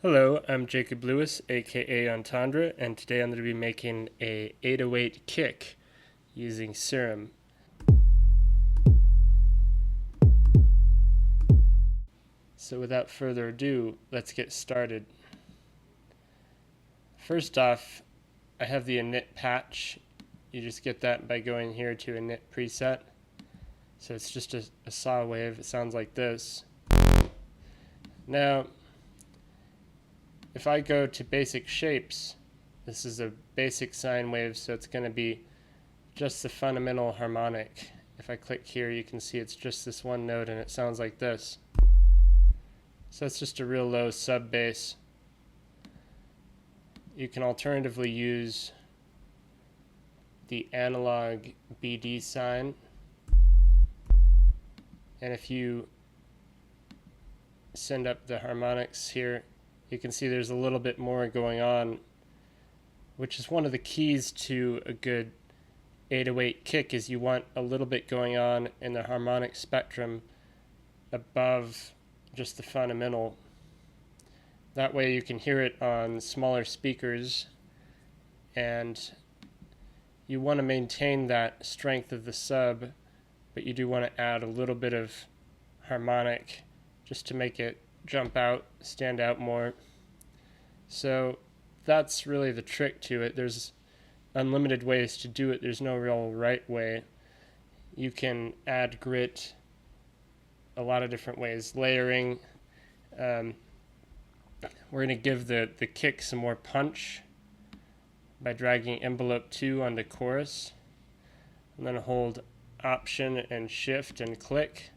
Hello, I'm Jacob Lewis, aka Entendre, and today I'm going to be making a 808 kick using Serum. So without further ado, let's get started. First off, I have the init patch. You just get that by going here to init preset. So it's just a saw wave. It sounds like this. Now, if I go to basic shapes, this is a basic sine wave, so it's going to be just the fundamental harmonic. If I click here, you can see it's just this one note and it sounds like this. So it's just a real low sub bass. You can alternatively use the analog BD sine. And if you send up the harmonics here, you can see there's a little bit more going on, which is one of the keys to a good 808 kick, is you want a little bit going on in the harmonic spectrum above just the fundamental. That way you can hear it on smaller speakers, and you want to maintain that strength of the sub, but you do want to add a little bit of harmonic just to make it jump out, stand out more. So that's really the trick to it. There's unlimited ways to do it. There's no real right way. You can add grit a lot of different ways. Layering. We're going to give the kick some more punch by dragging envelope 2 onto chorus. I'm going to hold option and shift and click.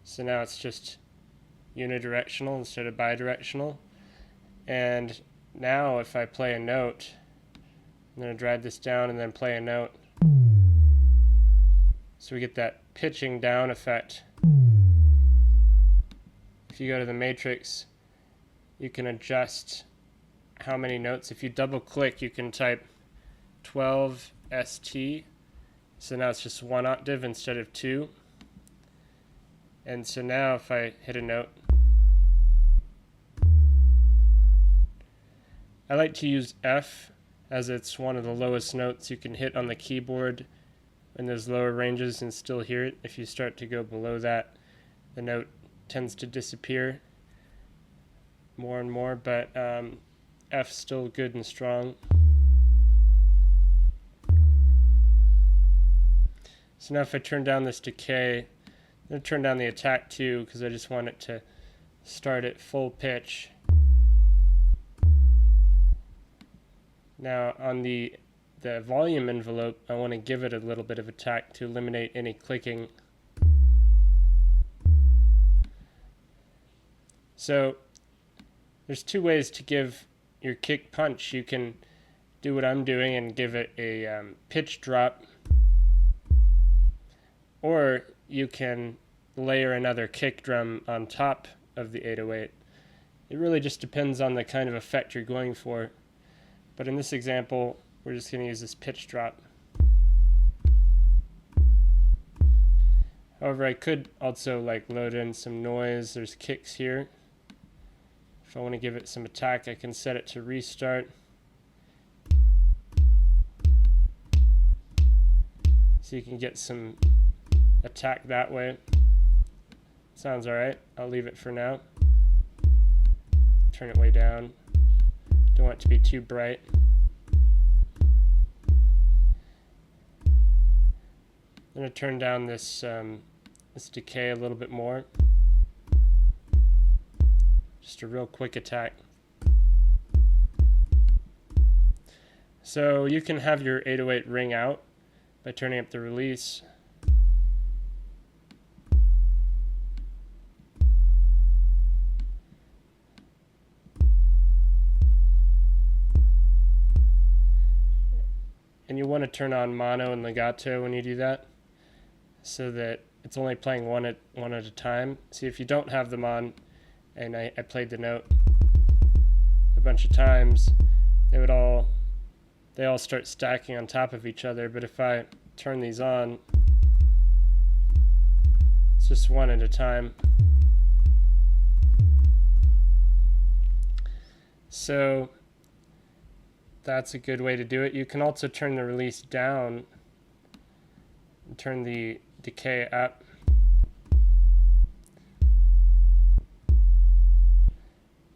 So now it's just unidirectional instead of bidirectional. And now if I play a note, I'm going to drag this down and then play a note. So we get that pitching down effect. If you go to the matrix, you can adjust how many notes. If you double click, you can type 12 ST. So now it's just one octave instead of two. And so now if I hit a note, I like to use F, as it's one of the lowest notes you can hit on the keyboard in those lower ranges and still hear it. If you start to go below that, the note tends to disappear more and more, but F's still good and strong. So now if I turn down this decay, I'm going to turn down the attack too, because I just want it to start at full pitch. Now on the volume envelope, I want to give it a little bit of attack to eliminate any clicking. So there's two ways to give your kick punch. You can do what I'm doing and give it a pitch drop, or you can layer another kick drum on top of the 808. It really just depends on the kind of effect you're going for. But in this example, we're just going to use this pitch drop. However, I could also load in some noise. There's kicks here. If I want to give it some attack, I can set it to restart. So you can get some attack that way. Sounds alright. I'll leave it for now. Turn it way down. Don't want it to be too bright. I'm going to turn down this decay a little bit more. Just a real quick attack. So you can have your 808 ring out by turning up the release. And you want to turn on mono and legato when you do that, so that it's only playing one at a time. See, if you don't have them on, and I played the note a bunch of times, they all start stacking on top of each other. But if I turn these on, it's just one at a time. So that's a good way to do it. You can also turn the release down and turn the decay up.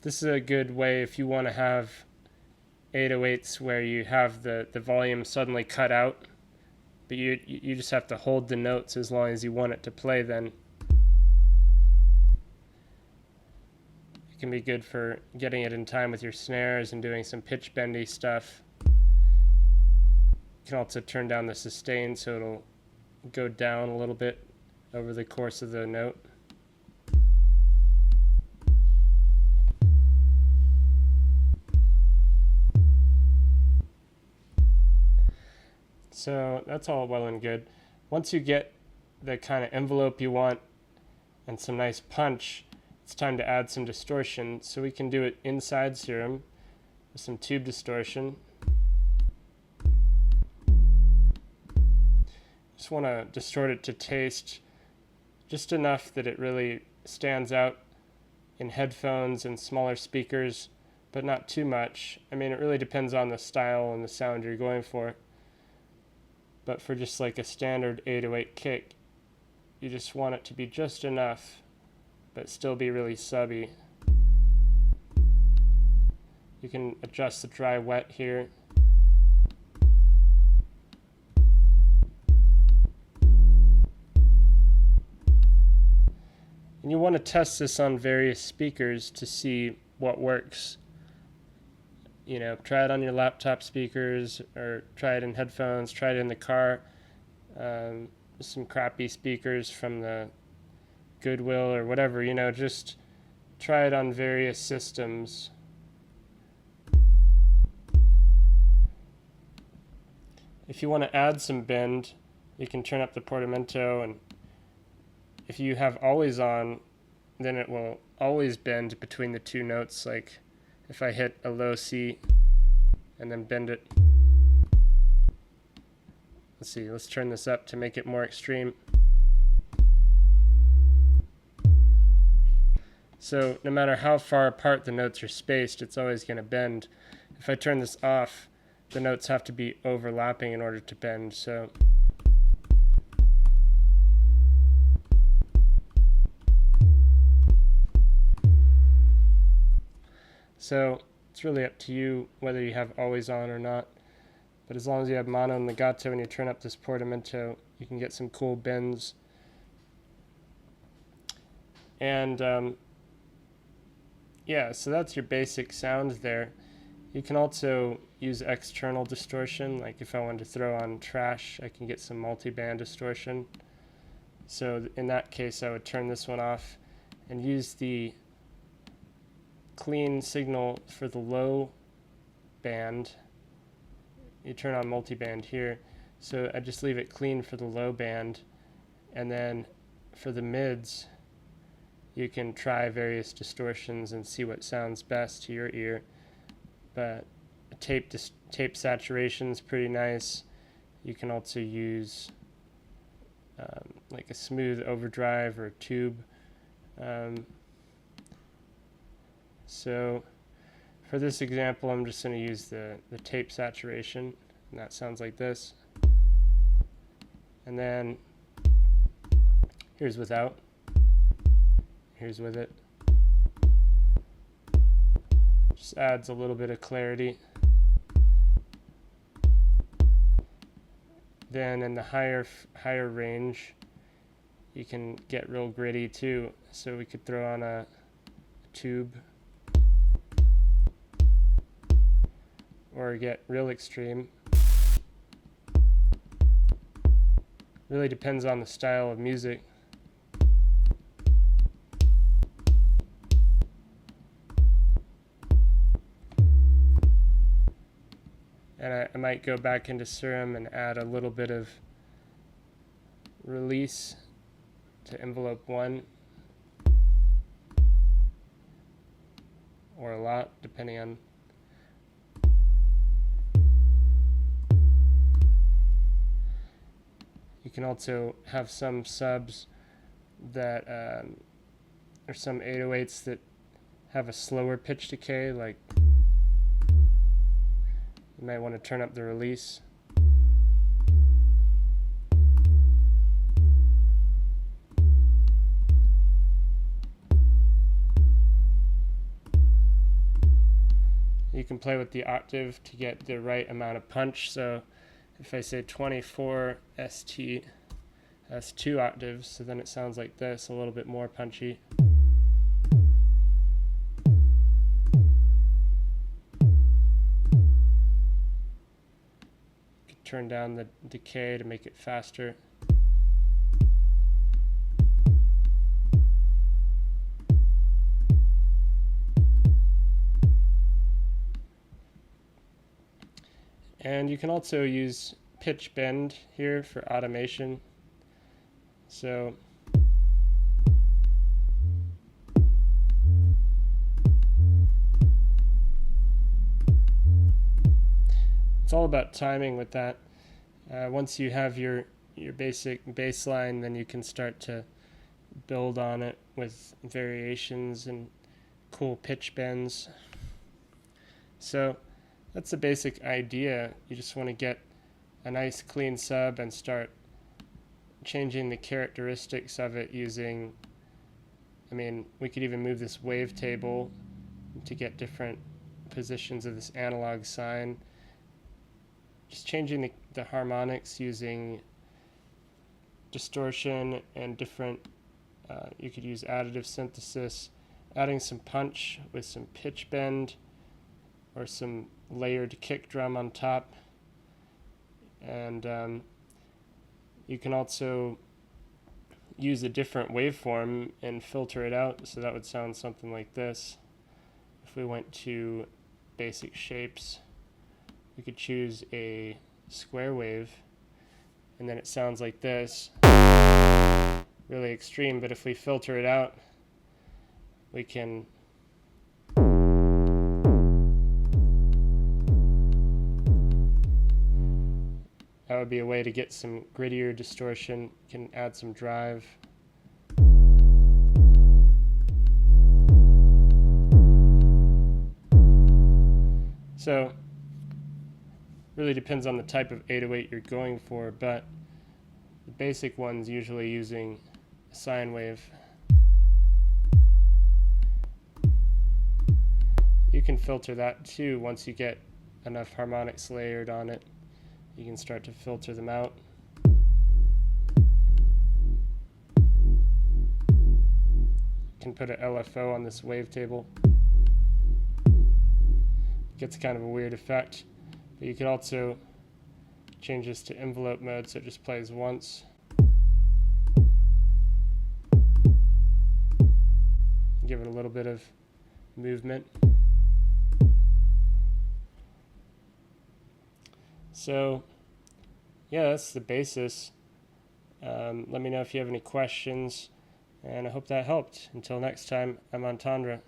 This is a good way if you want to have 808s where you have the volume suddenly cut out, but you just have to hold the notes as long as you want it to play. Then it can be good for getting it in time with your snares and doing some pitch bendy stuff. You can also turn down the sustain so it'll go down a little bit over the course of the note. So that's all well and good. Once you get the kind of envelope you want and some nice punch, it's time to add some distortion. So we can do it inside Serum with some tube distortion. Just want to distort it to taste, just enough that it really stands out in headphones and smaller speakers, but not too much. I mean, it really depends on the style and the sound you're going for. But for just like a standard 808 kick, you just want it to be just enough, but still be really subby. You can adjust the dry wet here. And you want to test this on various speakers to see what works. You know, try it on your laptop speakers, or try it in headphones, try it in the car. Some crappy speakers from the Goodwill or whatever, you know, just try it on various systems. If you want to add some bend, you can turn up the portamento, and if you have always on, then it will always bend between the two notes. Like if I hit a low C and then bend it. Let's see, let's turn this up to make it more extreme. So no matter how far apart the notes are spaced, it's always going to bend. If I turn this off, the notes have to be overlapping in order to bend. So it's really up to you whether you have always on or not. But as long as you have mono and legato and you turn up this portamento, you can get some cool bends. And yeah, so that's your basic sound there. You can also use external distortion, like if I wanted to throw on trash, I can get some multi-band distortion. So in that case, I would turn this one off and use the clean signal for the low band. You turn on multi-band here, so I just leave it clean for the low band, and then for the mids, you can try various distortions and see what sounds best to your ear. But tape saturation is pretty nice. You can also use like a smooth overdrive or tube. So for this example, I'm just going to use the tape saturation, and that sounds like this. And then here's without, here's with it. Just adds a little bit of clarity. Then in the higher range, you can get real gritty too. So we could throw on a tube, or get real extreme. Really depends on the style of music. And I might go back into Serum and add a little bit of release to envelope 1, or a lot, depending on. You can also have some subs that, or some 808s that have a slower pitch decay, like You might want to turn up the release. You can play with the octave to get the right amount of punch. So if I say 24 ST, that's 2 octaves, so then it sounds like this, a little bit more punchy. Turn down the decay to make it faster. And you can also use pitch bend here for automation. So it's all about timing with that. Once you have your basic bass line, then you can start to build on it with variations and cool pitch bends. So that's the basic idea. You just want to get a nice clean sub and start changing the characteristics of it using, we could even move this wavetable to get different positions of this analog sine. Just changing the harmonics using distortion and different, you could use additive synthesis, adding some punch with some pitch bend or some layered kick drum on top. And you can also use a different waveform and filter it out, so that would sound something like this. If we went to basic shapes, we could choose a square wave, and then it sounds like this. Really extreme, but if we filter it out, we can that would be a way to get some grittier distortion. You can add some drive. So really depends on the type of 808 you're going for, but the basic one's usually using a sine wave. You can filter that too once you get enough harmonics layered on it. You can start to filter them out. You can put an LFO on this wavetable. It gets kind of a weird effect. But you could also change this to envelope mode so it just plays once. Give it a little bit of movement. So yeah, that's the basis. Let me know if you have any questions, and I hope that helped. Until next time, I'm Entendre.